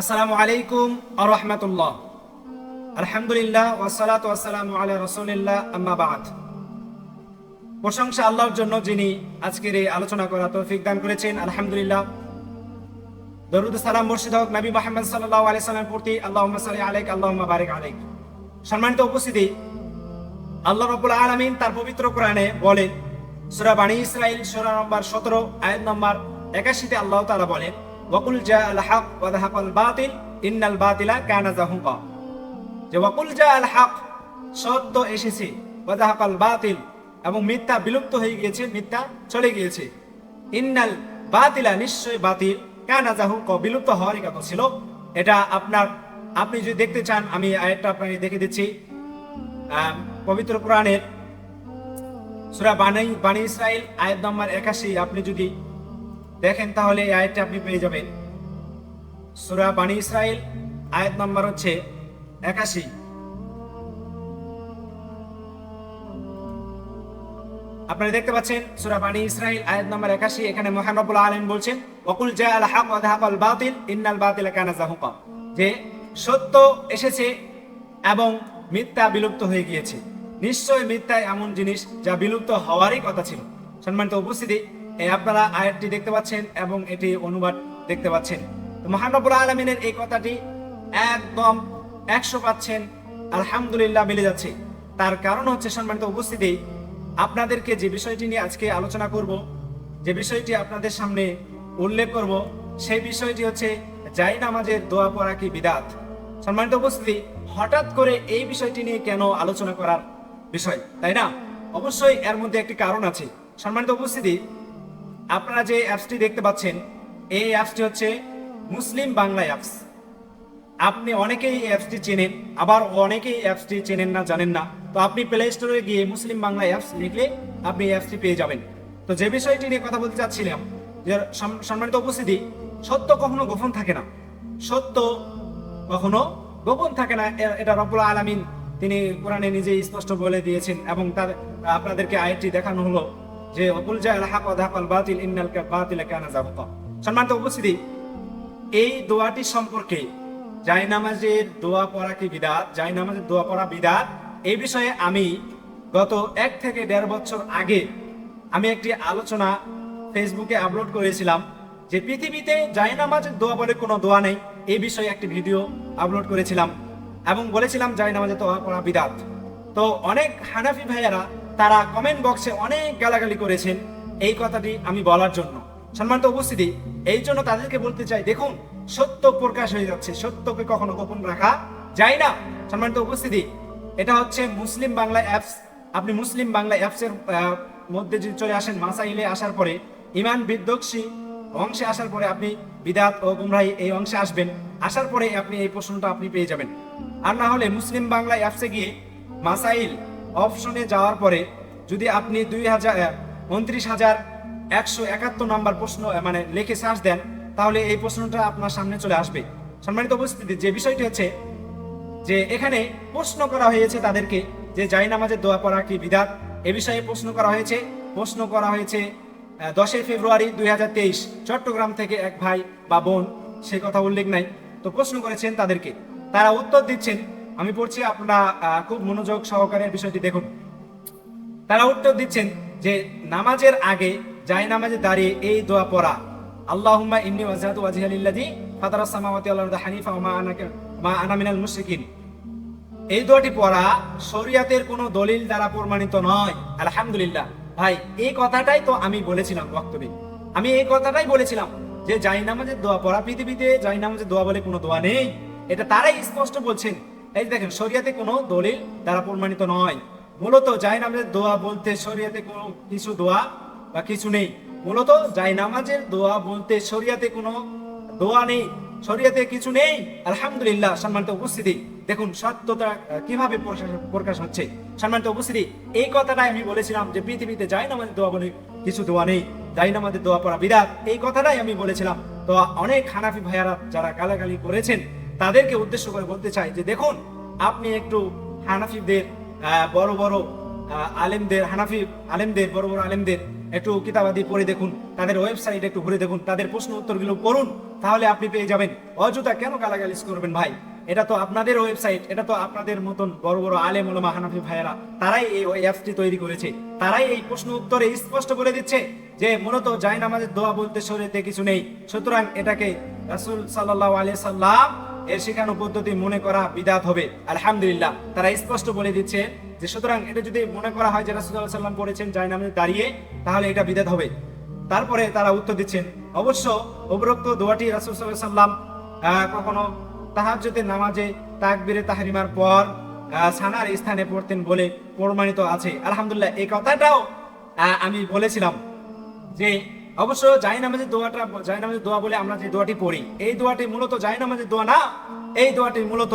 আসসালামু আলাইকুম ওয়া রাহমাতুল্লাহ। আলহামদুলিল্লাহ ওয়াসসালাতু ওয়াসসালামু আলা রাসূলিল্লাহ, আম্মা বা'দ। প্রশংসা আল্লাহর জন্য, যিনি আজকের এই আলোচনা করার তৌফিক দান করেছেন। আলহামদুলিল্লাহ। দরুদ ও সালাম বর্ষিত হোক নবী মুহাম্মদ সাল্লাল্লাহু আলাইহি সাল্লামের প্রতি। আল্লাহুম্মা সাল্লি আলাইকা আল্লাহুম্মা বারিক আলাইক। সম্মানিত উপস্থিতি, আল্লাহ রাব্বুল আলামিন তার পবিত্র কোরআনে বলেন, সূরা বনী ইসরাঈল সূরা নম্বর 17 আয়াত নম্বর 81 তে আল্লাহ তাআলা বলেন, ওয়াকুল জাআল হক ওয়া যাহাকাল বাতিল ইন্নাল বাতিলা কানা যাহুকা। যে ওয়াকুল জাআল হক, সত্য এসেছে, ওয়া যাহাকাল বাতিল, এবং মিথ্যা বিলুপ্ত হয়ে গিয়েছে, মিথ্যা চলে গিয়েছে। ইন্নাল বাতিলা, নিশ্চয় বাতিল, কানা যাহুকা, বিলুপ্ত হওয়ারই কথা ছিল। এটা আপনি যদি দেখতে চান, আমি আয়াতটা আপনাকে দেখে দিচ্ছি। পবিত্র কোরআনের সূরা বনী ইসরাঈল আয়াত নম্বর 81 আপনি যদি দেখেন তাহলে এই আয়াতটা আপনি পেয়ে যাবেন। সূরা বনী ইসরাঈল আয়াত নম্বর হচ্ছে 81। আপনারা দেখতে পাচ্ছেন সূরা বনী ইসরাঈল আয়াত নম্বর 81। এখানে মহান রব্বুল আলামিন বলছেন, ওয়াকুল জাআল হক ওয়া যাহাকাল বাতিল ইন্নাল বাতিলা কানা যাহুকা, যে সত্য এসেছে এবং মিথ্যা বিলুপ্ত হয়ে গিয়েছে। নিশ্চয় মিথ্যা এমন জিনিস যা বিলুপ্ত হওয়ারই কথা ছিল। সম্মানিত উপস্থিতি, আপনারা আয়াতটি দেখতে পাচ্ছেন এবং এটি অনুবাদ দেখতে পাচ্ছেন। তো মহান রব্বুল আলামিনের এই কথাটি একদম 100% আলহামদুলিল্লাহ মিলে যাচ্ছে। তার কারণ হচ্ছে, সম্মানিত উপস্থিতি, আপনাদেরকে যে বিষয়টি নিয়ে আজকে আলোচনা করব, যে বিষয়টি আপনাদের সামনে উল্লেখ করব, সেই বিষয়টি হচ্ছে জায়নামাজের দোয়া পড়া কি বিদআত। সম্মানিত উপস্থিতি, হঠাৎ করে এই বিষয়টি নিয়ে কেন আলোচনা করার বিষয়, তাই না? অবশ্যই এর মধ্যে একটি কারণ আছে। সম্মানিত উপস্থিতি, আপনারা যে অ্যাপসটি দেখতে পাচ্ছেন, এই অ্যাপসটি হচ্ছে মুসলিম বাংলা অ্যাপস। আপনি অনেকেই এই অ্যাপসটি চেনেন, আবার অনেকেই অ্যাপসটি চেনেন না, জানেন না। তো আপনি প্লে স্টোরে গিয়ে মুসলিম বাংলা অ্যাপস লিখলে আপনি এই অ্যাপসটি পেয়ে যাবেন। তো যে বিষয়টি নিয়ে কথা বলতে চাচ্ছিলাম, যে সম্মানিত উপস্থিতি, সত্য কখনো গোপন থাকে না। সত্য কখনো গোপন থাকে না, এটা রব্বুল আলামিন তিনি কোরআনে নিজেই স্পষ্ট বলে দিয়েছেন। এবং তার আপনাদেরকে আয়াতটি দেখানো হলো যে ওয়াকুল জাআল হক ওয়া যাহাকাল বাতিল ইন্নাল বাতিলা কানা যাহুকা। সম্মানিত উপস্থিতি, এই দোয়াটি সম্পর্কে, জায়নামাজের দোয়া পড়া কি বিদআত, জায়নামাজের দোয়া পড়া বিদআত, এই বিষয়ে আমি গত 1 থেকে 1.5 বছর আগে আমি একটি আলোচনা ফেসবুকে আপলোড করেছিলাম যে পৃথিবীতে জায়নামাজের দোয়া বলে কোনো দোয়া নেই। এই বিষয়ে একটি ভিডিও আপলোড করেছিলাম এবং বলেছিলাম জায়নামাজের দোয়া পড়া বিদআত। তো অনেক হানাফি ভাইয়েরা তারা কমেন্ট বক্সে অনেক গালাগালি করেছেন এই কথাটি আমি বলার জন্য। সম্মানিত উপস্থিতি, এই জন্য তাদেরকে বলতে চাই, দেখুন, সত্য প্রকাশ হয়ে যাচ্ছে, সত্যকে কখনো গোপন রাখা যায় না। সম্মানিত উপস্থিতি, এটা হচ্ছে মুসলিম বাংলা অ্যাপস। আপনি মুসলিম বাংলা অ্যাপসের মধ্যে যদি চলে আসেন, মাসাইলে আসার পরে, ইমান বিদ্বেষী অংশে আসার পরে আপনি বিদআত ও গুমরাহি এই অংশে আসবেন। আসার পরে আপনি এই প্রশ্নটা আপনি পেয়ে যাবেন। আর না হলে মুসলিম বাংলা অ্যাপসে গিয়ে মাসাইল অপশনে যাওয়ার পরে যদি আপনি 29,171 নম্বর প্রশ্ন মানে লিখে সার্চ দেন, তাহলে এই প্রশ্নটা আপনার সামনে চলে আসবে। সম্মানিত উপস্থিতি, যে বিষয়টি হচ্ছে যে এখানে প্রশ্ন করা হয়েছে তাদেরকে যে জায়নামাজের দোয়া পড়া কি বিদআত, এ বিষয়ে প্রশ্ন করা হয়েছে। 10 ফেব্রুয়ারি 2023 চট্টগ্রাম থেকে এক ভাই বা বোন, সে কথা উল্লেখ নাই, তো প্রশ্ন করেছেন তাদেরকে, তারা উত্তর দিচ্ছেন। আমি পড়ছি, আপনারা খুব মনোযোগ সহকারে বিষয়টি দেখুন। তারা উত্তর দিচ্ছেন যে নামাজের আগে জায়নামাজে দাঁড়িয়ে এই দোয়া পড়া, আল্লাহুম্মা ইন্নী ওয়াজহাতু ওয়াজহিয়া লিল্লাযী ফাতারাস সামাওয়াতি ওয়াল আরদি হানিফা ওয়া মা আনা মিনাল মুশরিকিন। এই দোয়াটি পড়া শরীয়তের কোনো দলিল দ্বারা প্রমাণিত নয়। আলহামদুলিল্লাহ। ভাই, এই কথাটাই তো আমি বলেছিলাম বক্তব্যে, আমি এই কথাটাই বলেছিলাম যে জায়নামাজের দোয়া পড়া, পৃথিবীতে জায়নামাজের দোয়া বলে কোনো দোয়া নেই। এটা তারাই স্পষ্ট বলছেন। এই দেখেন, শরীয়তে কোনো দলিল দ্বারা প্রমাণিত নয়। মূলত জায়নামাজের দোয়া বলতে শরীয়তে কোনো কিছু দোয়া বা কিছু নেই। মূলত জায়নামাজের দোয়া বলতে শরীয়তে কোনো দোয়া নেই, শরীয়তে কিছু নেই। আলহামদুলিল্লাহ। সম্মানিত উপস্থিতি, দেখুন সত্যতা কিভাবে প্রকাশ হচ্ছে। সম্মানিত উপস্থিতি, এই কথাটাই আমি বলেছিলাম যে পৃথিবীতে জায়নামাজের দোয়া বলে কিছু দোয়া নেই, জায়নামাজের দোয়া পড়া বিদআত, এই কথাটাই আমি বলেছিলাম। তো অনেক হানাফি ভাইয়ারা যারা গালাগালি করেছেন তাদেরকে উদ্দেশ্য করে বলতে চাই যে দেখুন, আপনি একটু হানাফিদের বড় বড় আলেমদের, হানাফি আলেমদের, বড় বড় আলেমদের একটু কিতাবাদি পড়ে দেখুন, তাদের ওয়েবসাইট একটু ঘুরে দেখুন, তাদের প্রশ্ন উত্তরগুলো পড়ুন, তাহলে আপনি পেয়ে যাবেন। অযথা কেন গালাগালিজ করবেন ভাই? এটা তো আপনাদের ওয়েবসাইট, এটা তো আপনাদের মতন বড় বড় আলেম ওলামা হানাফি ভাইয়েরা, তারাই এই অ্যাপসটি তৈরি করেছে, তারাই এই প্রশ্ন উত্তরে স্পষ্ট বলে দিচ্ছে যে মূলত জায়নামাজের দোয়া বলতে শরীয়তে কিছু নেই, সুতরাং এটাকে রাসূল সাল্লাল্লাহু আলাইহি সাল্লাম এর শেখানো পদ্ধতি মনে করা বিদআত হবে। আলহামদুলিল্লাহ, তারা স্পষ্ট বলে দিচ্ছে যে সুতরাং এটা যদি মনে করা হয় যে রাসূল সাল্লাল্লাহু আলাইহি সাল্লাম পড়েছেন জায়নামাজে দাঁড়িয়ে, তাহলে এটা বিদআত হবে। তারপরে তারা উত্তর দিচ্ছেন, অবশ্য উপরোক্ত দোয়াটি রাসূল সাল্লাল্লাহু আলাইহি সাল্লাম কখনো তাহাজ্জুদের নামাজে তাকবীরে তাহরিমার পর সানার স্থানে পড়তেন বলে প্রমাণিত আছে। আলহামদুলিল্লাহ, এই কথাটাও আমি বলেছিলাম যে অবশ্য জায়নামাজের দোয়া বলে আমরা যে দোয়াটি পড়ি, এই দোয়াটি মূলত জায়নামাজের দোয়া না। এই দোয়াটি মূলত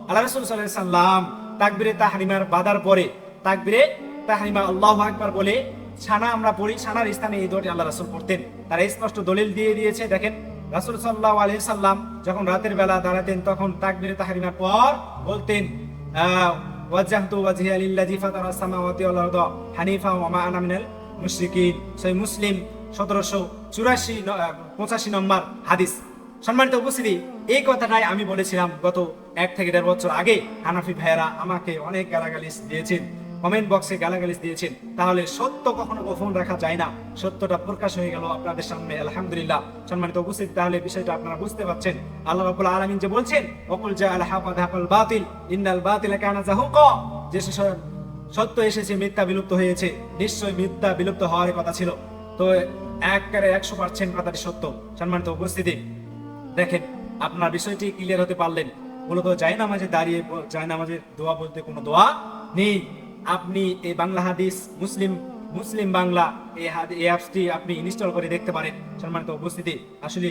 আল্লাহ রাসূল সাল্লাল্লাহু আলাইহি সাল্লাম তাকবীরে তাহরিমার বাদার পরে তাকবীরে তাহরিমা আল্লাহু আকবার বলে ছানা আমরা পড়ি, ছানার স্থানে এই দোয়াটি আল্লাহ রাসূল পড়তেন। তারা স্পষ্ট দলিল দিয়ে দিয়েছে। দেখেন, রাসূল সাল্লাল্লাহু আলাইহি সাল্লাম যখন রাতের বেলা দাঁড়াতেন তখন তাকবীরে তাহরিমার পর বলতেন ওয়াজজাহতু ওয়াজহিয়া লিল্লাযী ফাতারাস সামাওয়াতি ওয়াল আরদা হানিফা ওয়া মা আনা মিনাল মুশরিকিন। সহিহ মুসলিম 1785 নম্বর হাদিস। সম্মানিত উপস্থিতি, এই কথাটাই আমি বলেছিলাম গত 1 থেকে 1.5 বছর আগে। হানাফি ভাইয়েরা আমাকে অনেক গালাগালিজ দিয়েছেন, কমেন্ট বক্সে গালাগালিজ দিয়েছেন। তাহলে সত্য কখনো গোপন রাখা যায় না, সত্যটা প্রকাশ হয়ে গেল আপনাদের সামনে, আলহামদুলিল্লাহ। সম্মানিত উপস্থিতি, তাহলে বিষয়টা আপনারা বুঝতে পারছেন। আল্লাহ রাব্বুল আলামিন যে বলছেন ওয়াকুল জাআল হাক ওয়া যাহাকাল বাতিল ইন্নাল বাতিলা কানা যাহুকা, যে সত্য এসেছে মিথ্যা বিলুপ্ত হয়েছে, নিশ্চয়ই মিথ্যা বিলুপ্ত হওয়ার কথা ছিল। তো একেবারে 100% কথাটি সত্য। সম্মানিত উপস্থিতি, দেখেন আপনার বিষয়টি ক্লিয়ার হতে পারলেন। মূলত জায়নামাজে দাঁড়িয়ে জায়নামাজের দোয়া বলতে কোনো দোয়া নেই। আপনি এই বাংলা হাদিস মুসলিম বাংলা এই অ্যাপসটি আপনি ইনস্টল করে দেখতে পারেন। সম্মানিত উপস্থিতি, আসলে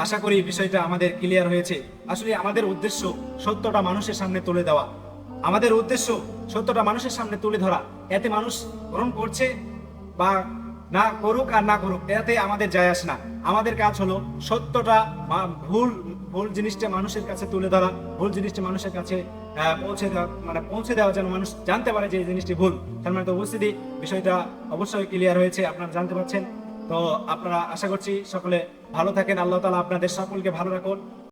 আশা করি বিষয়টা আমাদের ক্লিয়ার হয়েছে। আসলে আমাদের উদ্দেশ্য সত্যটা মানুষের সামনে তুলে দেওয়া, আমাদের উদ্দেশ্য সত্যটা মানুষের সামনে তুলে ধরা। এতে মানুষ গ্রহণ করছে বা না করুক আর না করুক, এতে আমাদের যায় আসে না। আমাদের কাজ হলো সত্যটা, ভুল জিনিসটা মানুষের কাছে তুলে ধরা, ভুল জিনিসটা মানুষের কাছে পৌঁছে দেওয়া, যেন মানুষ জানতে পারে যে এই জিনিসটি ভুল। সম্মানিত উপস্থিতি, বিষয়টা অবশ্যই ক্লিয়ার হয়েছে, আপনারা জানতে পারছেন। তো আপনারা আশা করছি সকলে ভালো থাকেন। আল্লাহ তাআলা আপনাদের সকলকে ভালো রাখুন।